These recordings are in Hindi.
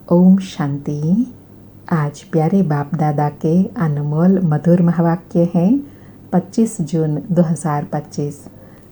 ओम शांति। आज प्यारे बाप दादा के अनमोल मधुर महावाक्य हैं 25 जून 2025।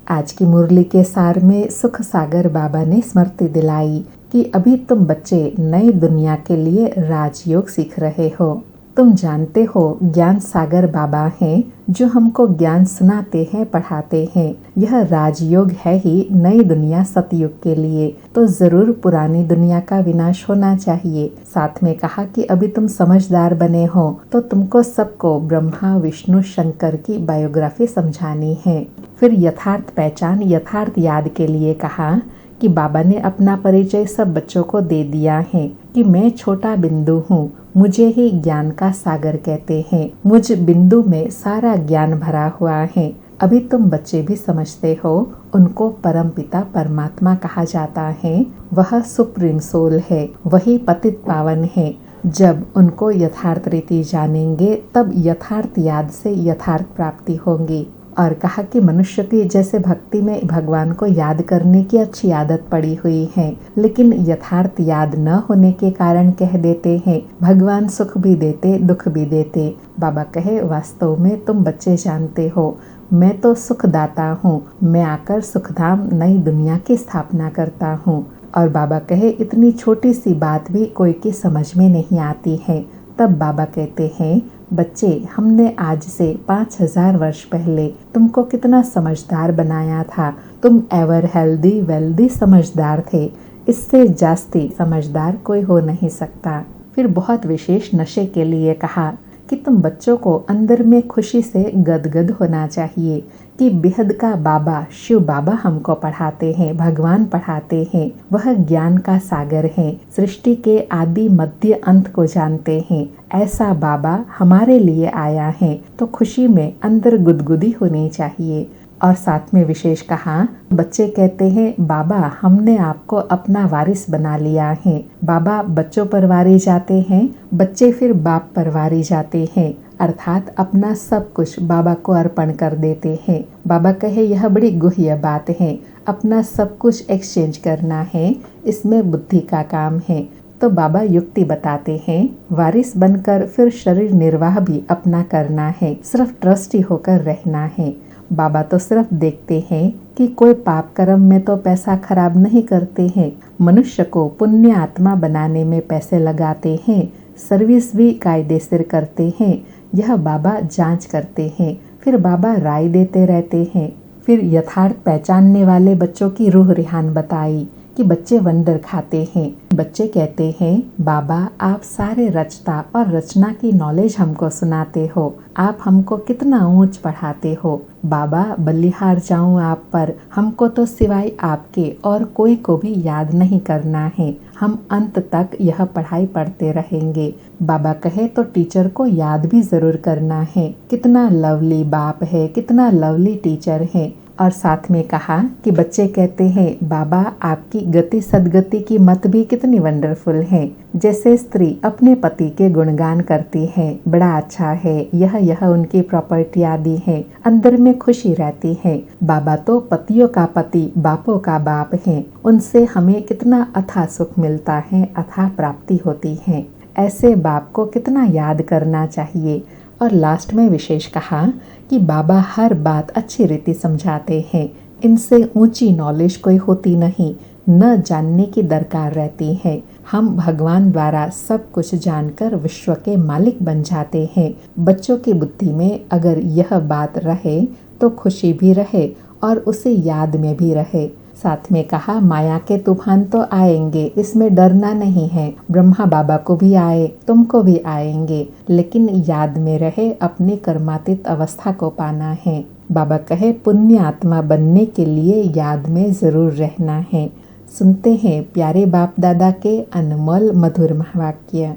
आज की मुरली के सार में सुख सागर बाबा ने स्मृति दिलाई कि अभी तुम बच्चे नई दुनिया के लिए राजयोग सीख रहे हो। तुम जानते हो ज्ञान सागर बाबा हैं जो हमको ज्ञान सुनाते हैं, पढ़ाते हैं। यह राजयोग है ही नई दुनिया सतयुग के लिए, तो जरूर पुरानी दुनिया का विनाश होना चाहिए। साथ में कहा कि अभी तुम समझदार बने हो तो तुमको सबको ब्रह्मा विष्णु शंकर की बायोग्राफी समझानी है। फिर यथार्थ पहचान यथार्थ याद के लिए कहा कि बाबा ने अपना परिचय सब बच्चों को दे दिया है कि मैं छोटा बिंदु हूँ, मुझे ही ज्ञान का सागर कहते हैं। मुझ बिंदु में सारा ज्ञान भरा हुआ है। अभी तुम बच्चे भी समझते हो, उनको परमपिता परमात्मा कहा जाता है। वह सुप्रीम सोल है, वही पतित पावन है। जब उनको यथार्थ रीति जानेंगे तब यथार्थ याद से यथार्थ प्राप्ति होंगी। और कहा कि मनुष्य की जैसे भक्ति में भगवान को याद करने की अच्छी आदत पड़ी हुई है, लेकिन यथार्थ याद न होने के कारण कह देते हैं भगवान सुख भी देते दुख भी देते। बाबा कहे वास्तव में तुम बच्चे जानते हो मैं तो सुखदाता हूँ, मैं आकर सुखधाम नई दुनिया की स्थापना करता हूँ। और बाबा कहे इतनी छोटी सी बात भी कोई की समझ में नहीं आती है। तब बाबा कहते हैं बच्चे, हमने आज से 5000 वर्ष पहले तुमको कितना समझदार बनाया था। तुम एवर हेल्दी वेल्दी समझदार थे, इससे जास्ती समझदार कोई हो नहीं सकता। फिर बहुत विशेष नशे के लिए कहा कि तुम बच्चों को अंदर में खुशी से गदगद होना चाहिए कि बेहद का बाबा शिव बाबा हमको पढ़ाते हैं, भगवान पढ़ाते हैं। वह ज्ञान का सागर है, सृष्टि के आदि मध्य अंत को जानते हैं। ऐसा बाबा हमारे लिए आया है तो खुशी में अंदर गुदगुदी होनी चाहिए। और साथ में विशेष कहा बच्चे कहते हैं बाबा हमने आपको अपना वारिस बना लिया है। बाबा बच्चों पर वारी जाते हैं, बच्चे फिर बाप पर वारी जाते हैं, अर्थात अपना सब कुछ बाबा को अर्पण कर देते हैं। बाबा कहे यह बड़ी गुह्य बात है, अपना सब कुछ एक्सचेंज करना है, इसमें बुद्धि का काम है। तो बाबा युक्ति बताते हैं वारिस बनकर फिर शरीर निर्वाह भी अपना करना है, सिर्फ ट्रस्टी होकर रहना है। बाबा तो सिर्फ देखते हैं कि कोई पाप कर्म में तो पैसा खराब नहीं करते हैं, मनुष्य को पुण्य आत्मा बनाने में पैसे लगाते हैं, सर्विस भी कायदे से करते हैं। यह बाबा जांच करते हैं, फिर बाबा राय देते रहते हैं। फिर यथार्थ पहचानने वाले बच्चों की रूह रिहान बताई कि बच्चे वंडर खाते हैं। बच्चे कहते हैं बाबा आप सारे रचता और रचना की नॉलेज हमको सुनाते हो, आप हमको कितना ऊंच पढ़ाते हो। बाबा बलिहार जाऊं आप पर, हमको तो सिवाय आपके और कोई को भी याद नहीं करना है, हम अंत तक यह पढ़ाई पढ़ते रहेंगे। बाबा कहे तो टीचर को याद भी जरूर करना है, कितना लवली बाप है, कितना लवली टीचर है। और साथ में कहा कि बच्चे कहते हैं बाबा आपकी गति सदगति की मत भी कितनी वंडरफुल है। जैसे स्त्री अपने पति के गुणगान करती है, बड़ा अच्छा है, यह उनकी प्रॉपर्टी आदि है, अंदर में खुशी रहती है। बाबा तो पतियों का पति बापों का बाप है, उनसे हमें कितना अथाह सुख मिलता है, अथाह प्राप्ति होती है। ऐसे बाप को कितना याद करना चाहिए। और लास्ट में विशेष कहा कि बाबा हर बात अच्छी रीति समझाते हैं, इनसे ऊंची नॉलेज कोई होती नहीं, न जानने की दरकार रहती है। हम भगवान द्वारा सब कुछ जानकर विश्व के मालिक बन जाते हैं। बच्चों की बुद्धि में अगर यह बात रहे तो खुशी भी रहे और उसे याद में भी रहे। साथ में कहा माया के तूफान तो आएंगे, इसमें डरना नहीं है। ब्रह्मा बाबा को भी आए, तुमको भी आएंगे, लेकिन याद में रहे अपनी कर्मातीत अवस्था को पाना है। बाबा कहे पुण्य आत्मा बनने के लिए याद में जरूर रहना है। सुनते हैं प्यारे बाप दादा के अनमोल मधुर महावाक्य।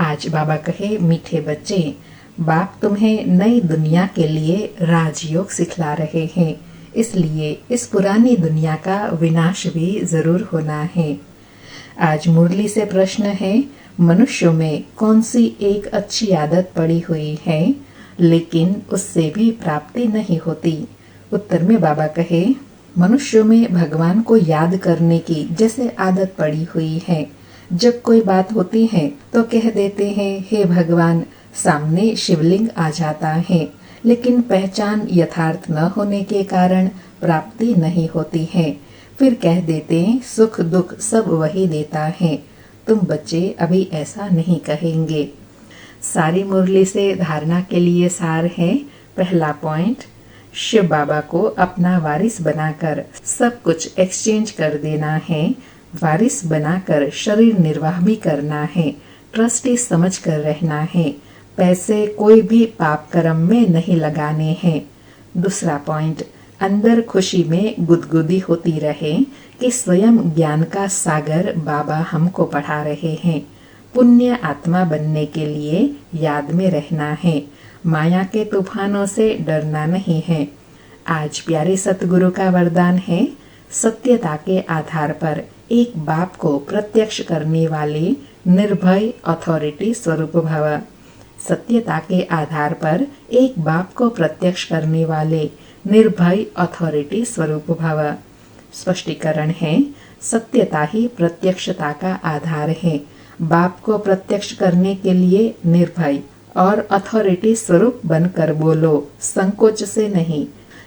आज बाबा कहे मीठे बच्चे, बाप तुम्हें नई दुनिया के लिए राजयोग सिखला रहे हैं, इसलिए इस पुरानी दुनिया का विनाश भी जरूर होना है। आज मुरली से प्रश्न है मनुष्यों में कौन सी एक अच्छी आदत पड़ी हुई है लेकिन उससे भी प्राप्ति नहीं होती। उत्तर में बाबा कहे मनुष्यों में भगवान को याद करने की जैसे आदत पड़ी हुई है, जब कोई बात होती है तो कह देते हैं हे भगवान, सामने शिवलिंग आ जाता है, लेकिन पहचान यथार्थ न होने के कारण प्राप्ति नहीं होती है। फिर कह देते हैं सुख दुख सब वही देता है। तुम बच्चे अभी ऐसा नहीं कहेंगे। सारी मुरली से धारणा के लिए सार है। पहला पॉइंट, शिव बाबा को अपना वारिस बनाकर सब कुछ एक्सचेंज कर देना है। वारिस बनाकर शरीर निर्वाह भी करना है। ट्रस्टी समझ कर रहना है। पैसे कोई भी पाप कर्म में नहीं लगाने हैं। दूसरा पॉइंट, अंदर खुशी में गुदगुदी होती रहे कि स्वयं ज्ञान का सागर बाबा हमको पढ़ा रहे हैं। पुण्य आत्मा बनने के लिए याद में रहना है। माया के तूफानों से डरना नहीं है। आज प्यारे सतगुरु का वरदान है, सत्यता के आधार पर एक बाप को प्रत्यक्ष करने वाले निर्भय अथॉरिटी स्वरूप भव। सत्यता के आधार पर एक बाप को प्रत्यक्ष करने वाले निर्भय अथॉरिटी स्वरूप भव। स्पष्टीकरण है, सत्यता ही प्रत्यक्षता का आधार है। बाप को प्रत्यक्ष करने के लिए निर्भय और अथॉरिटी स्वरूप बनकर बोलो, संकोच से नहीं।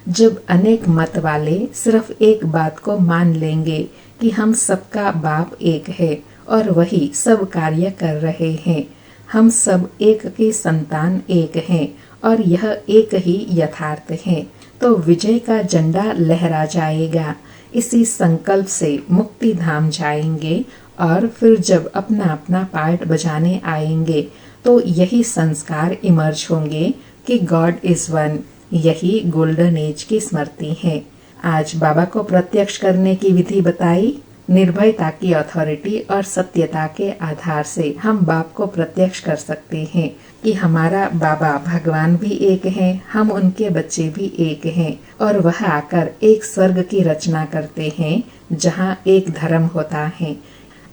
जब अनेक मत वाले सिर्फ एक बात को मान लेंगे कि हम सबका बाप एक है और वही सब कार्य कर रहे हैं, हम सब एक की संतान एक हैं और यह एक ही यथार्थ है, तो विजय का झंडा लहरा जाएगा। इसी संकल्प से मुक्ति धाम जाएंगे और फिर जब अपना अपना पार्ट बजाने आएंगे तो यही संस्कार इमर्ज होंगे कि गॉड इज वन। यही गोल्डन एज की स्मृति है। आज बाबा को प्रत्यक्ष करने की विधि बताई। निर्भयता की अथॉरिटी और सत्यता के आधार से हम बाप को प्रत्यक्ष कर सकते हैं कि हमारा बाबा भगवान भी एक है, हम उनके बच्चे भी एक हैं और वह आकर एक स्वर्ग की रचना करते हैं जहाँ एक धर्म होता है।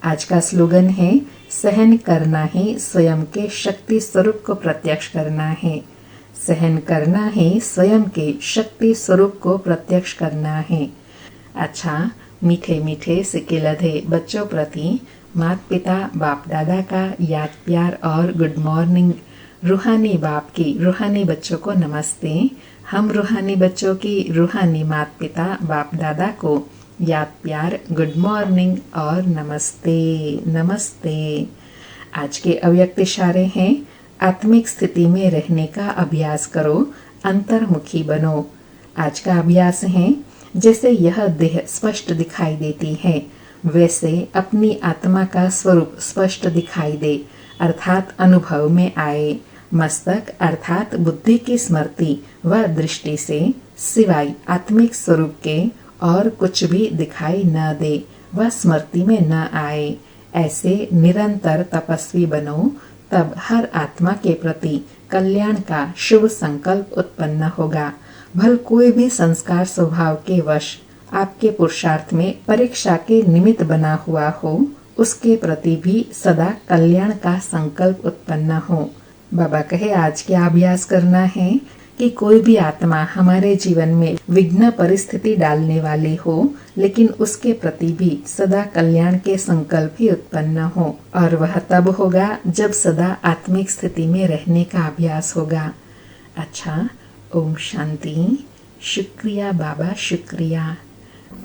आज का स्लोगन है, सहन करना ही स्वयं के शक्ति स्वरूप को प्रत्यक्ष करना है। सहन करना ही स्वयं के शक्ति स्वरूप को प्रत्यक्ष करना है। अच्छा, मीठे मीठे सिकिलधे बच्चों प्रति माता पिता बाप दादा का याद प्यार और गुड मॉर्निंग। रूहानी बाप की रूहानी बच्चों को नमस्ते। हम रूहानी बच्चों की रूहानी माता पिता बाप दादा को याद प्यार, गुड मॉर्निंग और नमस्ते नमस्ते। आज के अव्यक्त इशारे हैं, आत्मिक स्थिति में रहने का अभ्यास करो, अंतर्मुखी बनो। आज का अभ्यास है, जैसे यह देह स्पष्ट दिखाई देती है वैसे अपनी आत्मा का स्वरूप स्पष्ट दिखाई दे, अर्थात अनुभव में आए। मस्तक अर्थात बुद्धि की स्मृति व दृष्टि से सिवाय आत्मिक स्वरूप के और कुछ भी दिखाई न दे व स्मृति में न आए। ऐसे निरंतर तपस्वी बनो, तब हर आत्मा के प्रति कल्याण का शुभ संकल्प उत्पन्न होगा। भल कोई भी संस्कार स्वभाव के वश आपके पुरुषार्थ में परीक्षा के निमित्त बना हुआ हो, उसके प्रति भी सदा कल्याण का संकल्प उत्पन्न हो। बाबा कहे आज क्या अभ्यास करना है कि कोई भी आत्मा हमारे जीवन में विघ्न परिस्थिति डालने वाली हो, लेकिन उसके प्रति भी सदा कल्याण के संकल्प ही उत्पन्न हो, और वह तब होगा जब सदा आत्मिक स्थिति में रहने का अभ्यास होगा। अच्छा, ओम शांति। शुक्रिया बाबा, शुक्रिया।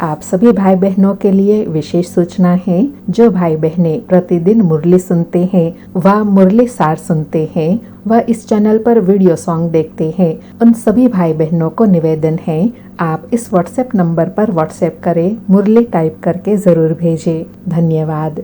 आप सभी भाई बहनों के लिए विशेष सूचना है। जो भाई बहनें प्रतिदिन मुरली सुनते हैं व मुरली सार सुनते हैं व इस चैनल पर वीडियो सॉन्ग देखते हैं, उन सभी भाई बहनों को निवेदन है, आप इस व्हाट्सएप नंबर पर व्हाट्सएप करें, मुरली टाइप करके जरूर भेजें। धन्यवाद।